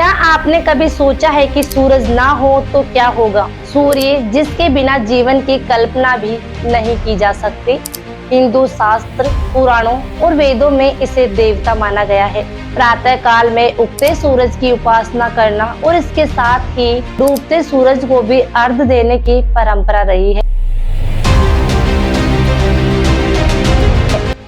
क्या आपने कभी सोचा है कि सूरज ना हो तो क्या होगा? सूर्य जिसके बिना जीवन की कल्पना भी नहीं की जा सकती। हिंदू शास्त्र, पुराणों और वेदों में इसे देवता माना गया है। प्रातः काल में उगते सूरज की उपासना करना और इसके साथ ही डूबते सूरज को भी अर्घ देने की परंपरा रही है।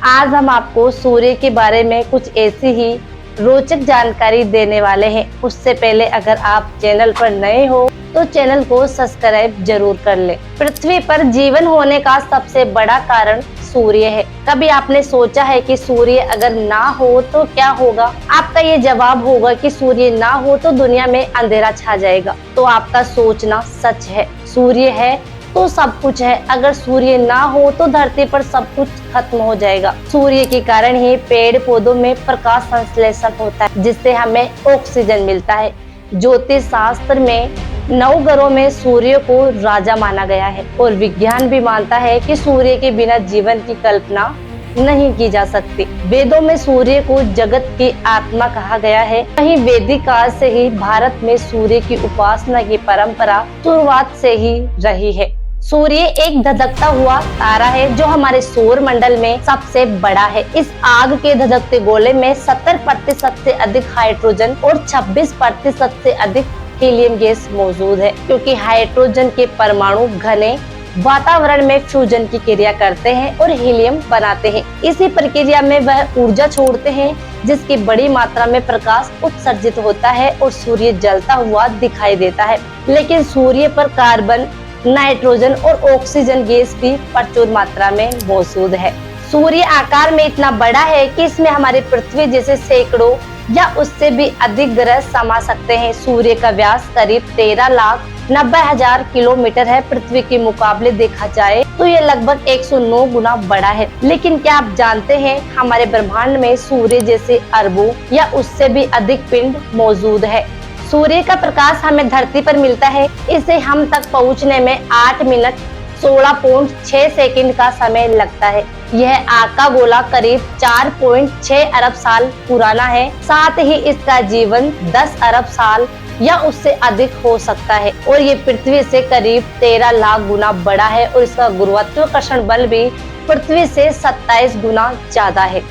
आज हम आपको सूर्य के बारे में कुछ ऐसी ही रोचक जानकारी देने वाले हैं। उससे पहले अगर आप चैनल पर नए हो तो चैनल को सब्सक्राइब जरूर कर लें। पृथ्वी पर जीवन होने का सबसे बड़ा कारण सूर्य है। कभी आपने सोचा है कि सूर्य अगर ना हो तो क्या होगा? आपका ये जवाब होगा कि सूर्य ना हो तो दुनिया में अंधेरा छा जाएगा। तो आपका सोचना सच है। सूर्य है तो सब कुछ है। अगर सूर्य ना हो तो धरती पर सब कुछ खत्म हो जाएगा। सूर्य के कारण ही पेड़ पौधों में प्रकाश संश्लेषण होता है, जिससे हमें ऑक्सीजन मिलता है। ज्योतिष शास्त्र में 9 ग्रहों में सूर्य को राजा माना गया है और विज्ञान भी मानता है कि सूर्य के बिना जीवन की कल्पना नहीं की जा सकती। वेदों में सूर्य को जगत की आत्मा कहा गया है। वहीं वैदिक काल से ही भारत में सूर्य की उपासना की परंपरा शुरुआत से ही रही है। सूर्य एक धधकता हुआ तारा है जो हमारे सौर मंडल में सबसे बड़ा है। इस आग के धधकते गोले में 70% से अधिक हाइड्रोजन और 26% से अधिक हीलियम गैस मौजूद है, क्योंकि हाइड्रोजन के परमाणु घने वातावरण में फ्यूजन की क्रिया करते हैं और हीलियम बनाते हैं। इसी प्रक्रिया में वह ऊर्जा छोड़ते हैं, जिसकी बड़ी मात्रा में प्रकाश उत्सर्जित होता है और सूर्य जलता हुआ दिखाई देता है। लेकिन सूर्य पर कार्बन, नाइट्रोजन और ऑक्सीजन गैस भी प्रचुर मात्रा में मौजूद है। सूर्य आकार में इतना बड़ा है कि इसमें हमारी पृथ्वी जैसे सैकड़ों या उससे भी अधिक ग्रह समा सकते हैं। सूर्य का व्यास करीब 13,90,000 किलोमीटर है। पृथ्वी के मुकाबले देखा जाए तो ये लगभग 109 गुना बड़ा है। लेकिन क्या आप जानते हैं, हमारे ब्रह्मांड में सूर्य जैसे अरबों या उससे भी अधिक पिंड मौजूद है। सूर्य का प्रकाश हमें धरती पर मिलता है। इसे हम तक पहुंचने में 8 मिनट 16.6 सेकंड का समय लगता है। यह आग का गोला करीब 4.6 अरब साल पुराना है। साथ ही इसका जीवन 10 अरब साल या उससे अधिक हो सकता है और ये पृथ्वी से करीब 13 लाख गुना बड़ा है और इसका गुरुत्वाकर्षण बल भी पृथ्वी से 27 गुना ज्यादा है।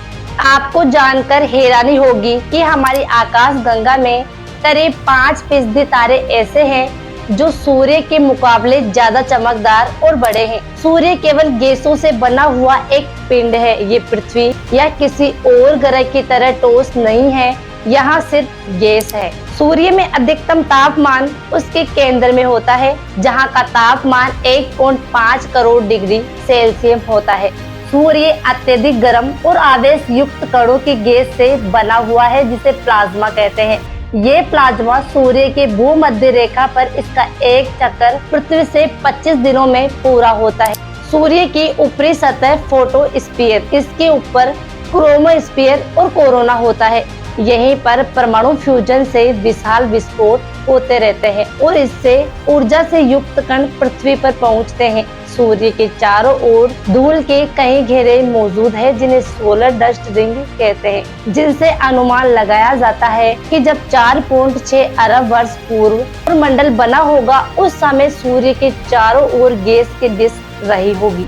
आपको जानकर हैरानी होगी कि हमारी आकाश गंगा में करीब 5% तारे ऐसे हैं जो सूर्य के मुकाबले ज्यादा चमकदार और बड़े हैं। सूर्य केवल गैसों से बना हुआ एक पिंड है। ये पृथ्वी या किसी और ग्रह की तरह ठोस नहीं है, यहाँ सिर्फ गैस है। सूर्य में अधिकतम तापमान उसके केंद्र में होता है, जहाँ का तापमान 1.5 करोड़ डिग्री सेल्सियस होता है। सूर्य अत्यधिक गर्म और आवेश युक्त कणों की गैस से बना हुआ है, जिसे प्लाज्मा कहते हैं। ये प्लाज्मा सूर्य के भूमध्य रेखा पर इसका एक चक्कर पृथ्वी से 25 दिनों में पूरा होता है। सूर्य की ऊपरी सतह फोटोस्फीयर, इसके ऊपर क्रोमोस्फीयर और कोरोना होता है। यहीं पर परमाणु फ्यूजन से विशाल विस्फोट होते रहते हैं और इससे ऊर्जा से युक्त कण पृथ्वी पर पहुंचते हैं। सूर्य के चारों ओर धूल के कई घेरे मौजूद है, जिन्हें सोलर डस्ट रिंग कहते हैं, जिनसे अनुमान लगाया जाता है कि जब 4.6 अरब वर्ष पूर्व मंडल बना होगा, उस समय सूर्य के चारों ओर गैस की डिस्क रही होगी।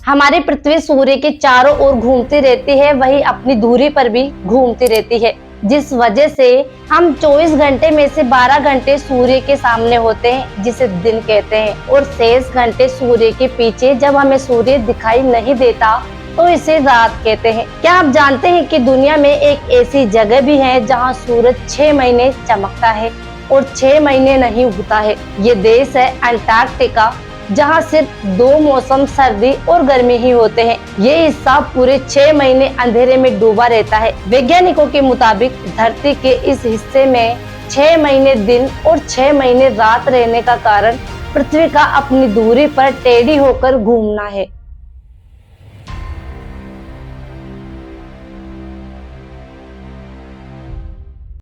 हमारी पृथ्वी सूर्य के चारों ओर घूमती रहती है, वही अपनी दूरी पर भी घूमती रहती है, जिस वजह से हम 24 घंटे में से 12 घंटे सूर्य के सामने होते हैं, जिसे दिन कहते हैं, और शेष घंटे सूर्य के पीछे। जब हमें सूर्य दिखाई नहीं देता तो इसे रात कहते हैं। क्या आप जानते हैं कि दुनिया में एक ऐसी जगह भी है जहां सूरज 6 महीने चमकता है और 6 महीने नहीं उगता है? ये देश है अंटार्कटिका, जहाँ सिर्फ 2 मौसम सर्दी और गर्मी ही होते हैं। ये हिस्सा पूरे 6 महीने अंधेरे में डूबा रहता है। वैज्ञानिकों के मुताबिक धरती के इस हिस्से में 6 महीने दिन और 6 महीने रात रहने का कारण पृथ्वी का अपनी दूरी पर टेढ़ी होकर घूमना है।